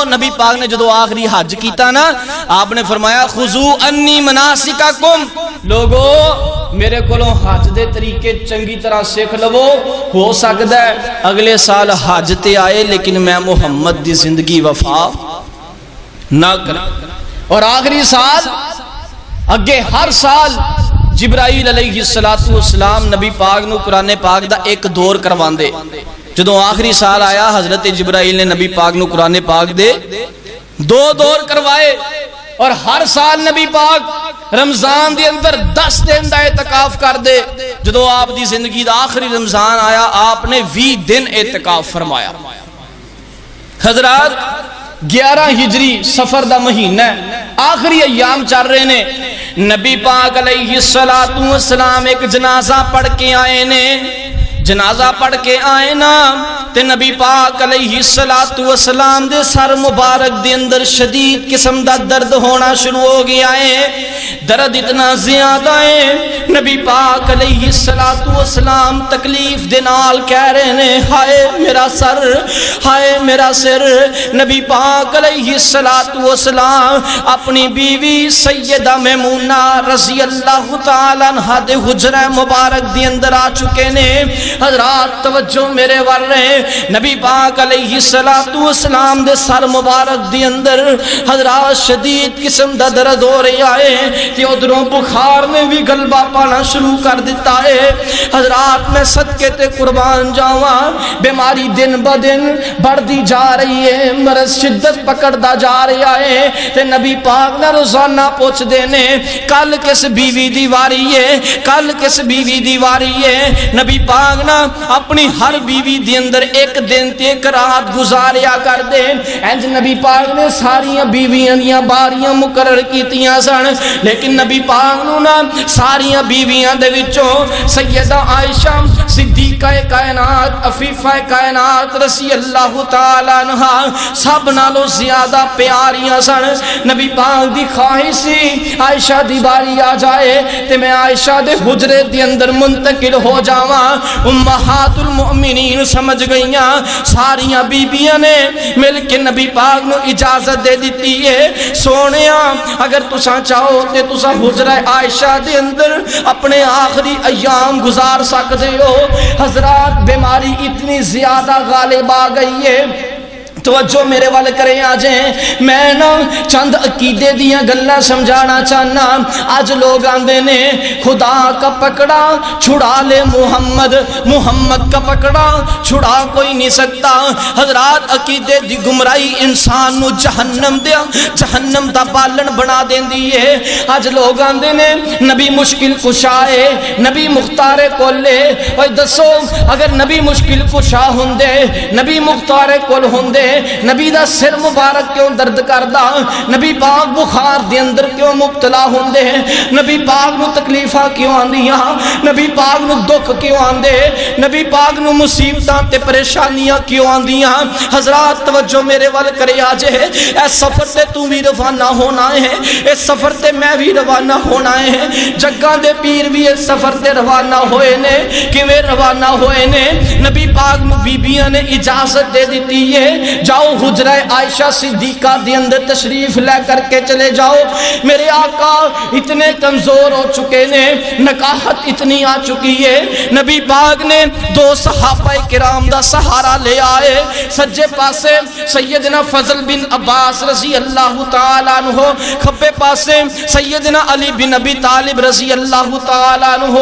فرماؤ نبی پاک نے جدو آخری حج کیتا نا آپ نے فرمایا خذو انی مناسککم، لوگو میرے کولوں حج دے طریقے چنگی طرح سیکھ لو، ہو سکتا ہے اگلے سال حج تے آئے لیکن میں محمد دی زندگی وفا نہ کرا۔ اور آخری سال اگے ہر سال جبرائیل علیہ السلام نبی پاک نو قرآن پاک دا ایک دور کروان دے، جدو آخری سال آیا حضرت جبرائیل نے نبی پاک نو قرآن پاک دے 2 دور کروائے، اور ہر سال نبی پاک رمضان دے اندر 10 دن دا اعتکاف کر دے۔ جدو آپ دی زندگی دا آخری رمضان آیا آپ نے 20 دن اعتکاف فرمایا۔ حضرات 11 ہجری سفر دا مہینہ ہے، آخری ایام چل رہے نے، نبی پاک علیہ السلام ایک جنازہ پڑھ کے آئے نے، جنازہ پڑھ کے آئے نا تے نبی پاک علیہ السلام دے سر مبارک دے اندر شدید قسم دا درد ہونا شروع ہو گیا ہے، درد اتنا زیادہ ہے، نبی پاک علیہ السلام تکلیف دے نال کہہ رہے نے ہائے میرا سر، ہائے میرا سر۔ نبی پاک علیہ السلام اپنی بیوی سیدہ میمونہ رضی اللہ تعالیٰ عنہا دے حجرہ مبارک دے اندر آ چکے نے۔ حضرات توجہ میرے ور رہے، نبی پاک علیہ السلام دے سر مبارک دے اندر حضرات شدید قسم دا درد ہو رہی آئے کہ ادھروں بخار نے بھی غلبہ پانا شروع کر دیتا ہے۔ حضرات میں صدقے تے قربان جاواں، بیماری دن با دن بڑھ دی جا رہی ہے، مرض شدت پکڑ دا جا رہی آئے تے نبی پاک نے روزانہ پوچھ دینے کل کس بیوی دیواری ہے، کل کس بیوی دیواری ہے۔ نبی پاک نا اپنی ہر بیوی دی اندر ایک دن تے ایک رات گزاریا کر دے۔ انج نبی پاک نے ساریاں بیویاں دیاں باریاں مقرر کیتیاں سن، لیکن نبی پاک نو نا ساریاں بیویاں دے وچوں سیدہ عائشہ صدیقہ کائنات عفیفہ کائنات رضی اللہ تعالیٰ عنہا سب نالوں زیادہ پیاریاں سن۔ نبی پاک دی خواہش سی عائشہ دی باری آ جائے تے میں عائشہ دے حجرے دی اندر منتقل ہو جاواں۔ امہات المؤمنین سمجھ گئیاں، ساریاں بیبیاں نے مل کے نبی پاک نو اجازت دے دیتی ہے، سونیاں اگر تساں چاہو تے تساں حجرہ عائشہ دے اندر اپنے آخری ایام گزار سکتے ہو۔ حضرات بیماری اتنی زیادہ غالب آ گئی ہے، توجہ میرے والے کریں آجیں، میں نا چند عقیدے دیاں گلہ سمجھانا چاہنا۔ آج لوگ آندے نے خدا کا پکڑا چھڑا لے محمد، محمد کا پکڑا چھڑا کوئی نہیں سکتا۔ حضرات عقیدے دی گمرائی انسان نو جہنم دا بالن بنا دین دیئے۔ آج لوگ آندے نے نبی مشکل کشائے، نبی مختار کولے، اور دسو اگر نبی مشکل کشا ہوندے، نبی مختار کول ہوندے، نبی دا سر مبارک کیوں درد کردہ، نبی پاک بخار دے اندر کیوں مبتلا ہوندے، نبی پاک نو تکلیفہ کیوں آندیاں، نبی پاک نو دکھ کیوں آندے، نبی پاک نو مصیبتاں تے پریشانیاں کیوں آندیاں۔ حضرات توجہ میرے وال کرے آجے، اے سفر تے تو بھی روانہ ہونا ہے، اے سفر تے میں بھی روانہ ہونا ہے، جگہ دے پیر بھی اس سفر تے روانہ ہوئے نے، کیویں روانہ ہوئے نے۔ نبی پاک نو بیبیاں نے اجازت دے دیتی ہے جاؤ حجرہ عائشہ صدیقہ دی اندر تشریف لے کر کے چلے جاؤ۔ میرے آقا اتنے کمزور ہو چکے نے، نکاحت اتنی آ چکی ہے، نبی پاک نے 2 صحابہ کرام دا سہارا لے آئے۔ سجے پاسے سیدنا فضل بن عباس رضی اللہ تعالیٰ عنہ، کھبے پاسے سیدنا علی بن ابی طالب رضی اللہ تعالیٰ عنہ۔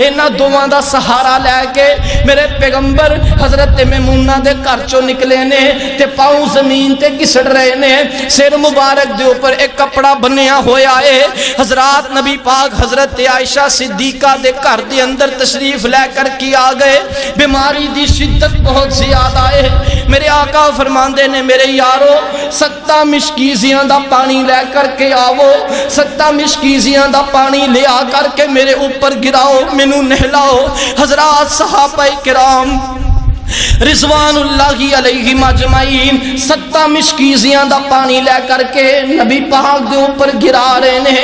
انہاں دوواں دا سہارا لے کے میرے پیغمبر حضرت میمونہ دے گھر چوں نکلے نے تے پاؤں زمین تے گھسڑ رہے نے، سر مبارک دے اوپر ایک کپڑا بنیا ہویا ہے۔ حضرات نبی پاک حضرت عائشہ صدیقہ دے گھر دے اندر تشریف لے کر کے آ گئے، بیماری دی شدت بہت زیادہ ہے۔ میرے آقا فرماندے نے میرے یارو 7 مشکیزیاں دا پانی لے کر کے آؤ، 7 مشکیزیاں دا پانی لے آ کر کے میرے اوپر گراؤ، مینوں نہلاؤ۔ حضرات صحابہ کرام رضوان اللہ علیہم اجمعین 7 مشکیزیاں دا پانی لے کر کے نبی پاک دے اوپر گرا رہے نے.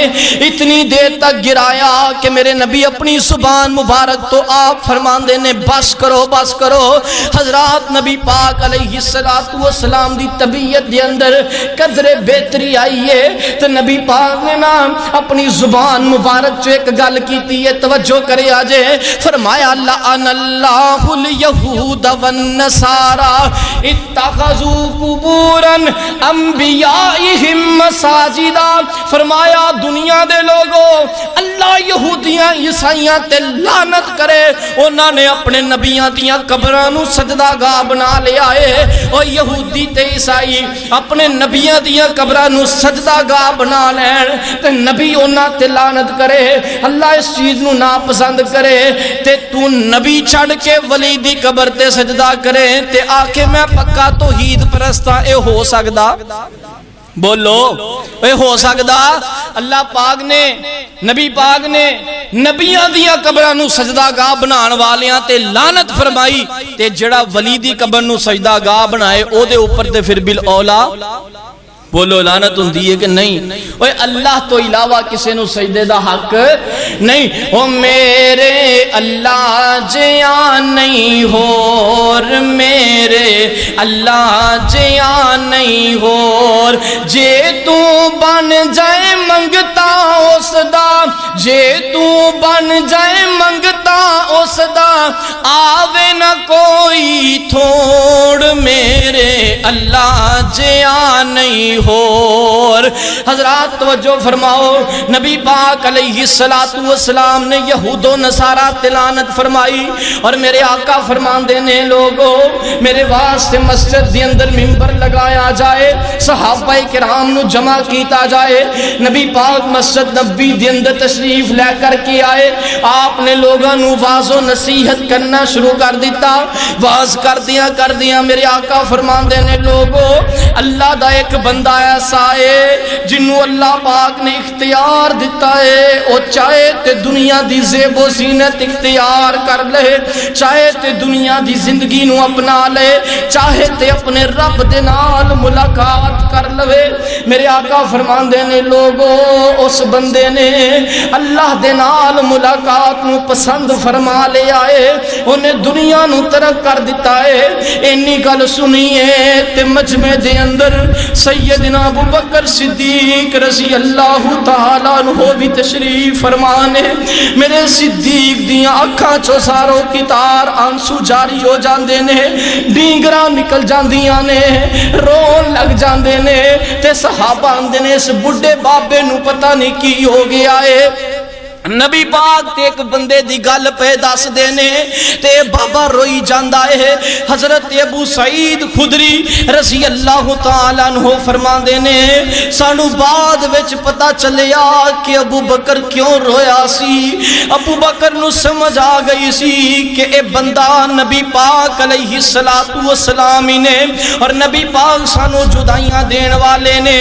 اتنی دیر تک گرایا کہ میرے نبی اپنی زبان مبارک تو آپ فرماندے نے بس کرو بس کرو. حضرات نبی پاک علیہ السلام دی طبیعت دے اندر قدرے بہتری آئی ہے تو نبی پاک نے نا اپنی زبان مبارک جو ایک گل کیتی ہے توجہ کرے آجے. فرمایا لعن اللہ الیہود والنصارى اتخذوا قبورا انبیائہم مساجدا. فرمایا دنیا دے لوگوں اللہ یہودیاں عیسائیاں تے لعنت کرے انہاں نے اپنے نبیاں دیاں قبراں نو سجدہ گاہ بنا لیا ہے. او یہودی تے عیسائی اپنے نبیاں دیاں قبراں نو سجدہ گاہ بنا لین تے نبی انہاں تے لعنت کرے. اللہ اس چیز نو ناپسند کرے تے تو نبی چھڑ کے ولی دی قبر تے سجدہ کرے تے آکے میں پکا توحید پرستا. اے ہو سکدا؟ بولو اے ہو سکدا؟ اللہ پاک نے نبی پاک نے نبیاں دیاں قبراں نو سجدہ گاہ بنان والیاں تے لعنت فرمائی تے جڑا ولی دی قبر نو سجدہ گاہ بنائے او دے اوپر تے پھر بالاولا بولو لعنت ہوندی ہے کہ نہیں؟ اوے اللہ تو علاوہ کسے نو سجدے دا حق نہیں. او میرے اللہ جیاں نہیں ہور میرے اللہ جیاں نہیں ہور جے تو بن جائے منگتا اس دا جے تو بن جائے منگتا اس دا آوے نہ کوئی تھوڑ میرے اللہ جیاں نہیں ہور. حضرات توجہ فرماؤ نبی پاک علیہ السلام نے یہود و نصارہ لعنت فرمائی اور میرے آقا فرماندے نے لوگوں میرے واسطے مسجد دی اندر منبر لگایا جائے صحابہ کرام نو جمع کیتا جائے. نبی پاک مسجد نبی دی اندر تشریف لے کر کے آئے. آپ نے لوگاں نو واعظ و نصیحت کرنا شروع کر دیتا. واعظ کر دیا میرے آقا فرماندے نے لوگوں اللہ دا ایک بندہ ایسا ہے جنہوں اللہ پاک نے اختیار دیتا ہے او چاہے تے دنیا دی زیب و زینت اختیار کر لے چاہے تے دنیا دی زندگی نو اپنا لے چاہے تے اپنے رب دے نال ملاقات کر لے. میرے آقا فرماندے نے لوگوں اس بندے نے اللہ دے نال ملاقات نو پسند فرما لے آئے انہیں دنیا نو ترک کر دیتا ہے. اینی گل سنیے تے مجمع دے اندر سیدنا ابو بکر صدیق رضی اللہ تعالیٰ عنہ بھی تشریف فرمانے. میرے صدیق دیاں اکھاں چو ساروں کی تار آنسو جاری ہو جاندے نے ڈینگراں نکل جاندیاں نے رون لگ جاندے نے تے صحابہ آندے نے اس بڑھے بابے نو پتہ نہیں کی ہو گیا ہے. نبی پاک تے ایک بندے دی گل پہ دس دینے تے بابا روئی جاندہ ہے. حضرت ابو سعید خدری رضی اللہ تعالیٰ عنہ فرما دینے سانو بعد وچ پتا چلیا کہ ابو بکر کیوں رویا سی. ابو بکر نو سمجھ آ گئی سی کہ اے بندہ نبی پاک علیہ السلام ہی نے اور نبی پاک سانو جدائیاں دین والے نے.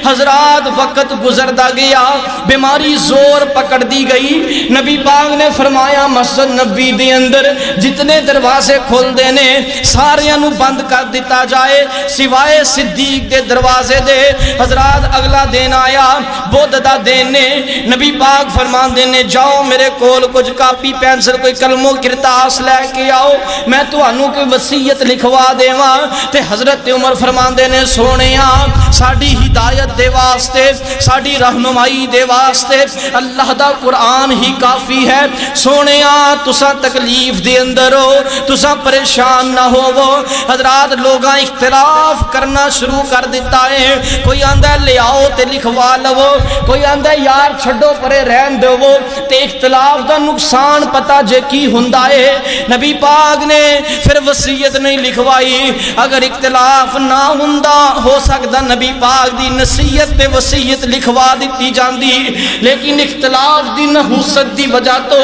حضرات وقت گزردا گیا بیماری زور پکڑ دی گئی. نبی پاک نے فرمایا مسجد نبی دے اندر جتنے دروازے کھول دینے ساریاں نو بند کر دیتا جائے سوائے صدیق دے دروازے دے. حضرات اگلا دن آیا بدھ دا دن نے نبی پاک فرمان دینے جاؤ میرے کول کچھ کاپی پینسل کوئی کلموں کرتاس لے کے آؤ میں تو انو کوئی وصیت لکھوا دیواں. تے حضرت عمر فرمان دینے سونیاں ساڑی ہدایت دے واسطے ساڑی رہنمائی دے واسطے اللہ دا قرآن ہی کافی ہے. سونیاں تسا تکلیف دے اندر ہو تسا پریشان نہ ہو. وہ حضرات لوگاں اختلاف کرنا شروع کر دیتا ہے. کوئی آندہ لے آؤ تے لکھوا لو کوئی آندہ یار چھڑو پرے رہن دو وہ تے اختلاف دا نقصان پتا جے کی ہندہ ہے. نبی پاک نے پھر وصیت نہیں لکھوائی. اگر اختلاف نہ ہندہ ہو سکتا نبی پاک دی نصیحت تے وصیت لکھوا دیتی جاندی لیکن اختلاف دی نحوست دی وجہ تو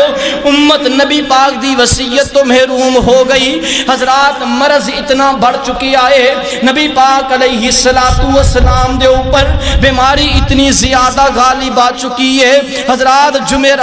امت نبی پاک دی وصیت تو محروم ہو گئی. حضرات مرض اتنا بڑھ چکی آئے نبی پاک علیہ السلام دے اوپر بیماری اتنی زیادہ غالب آ چکی ہے. حضرات جمعہ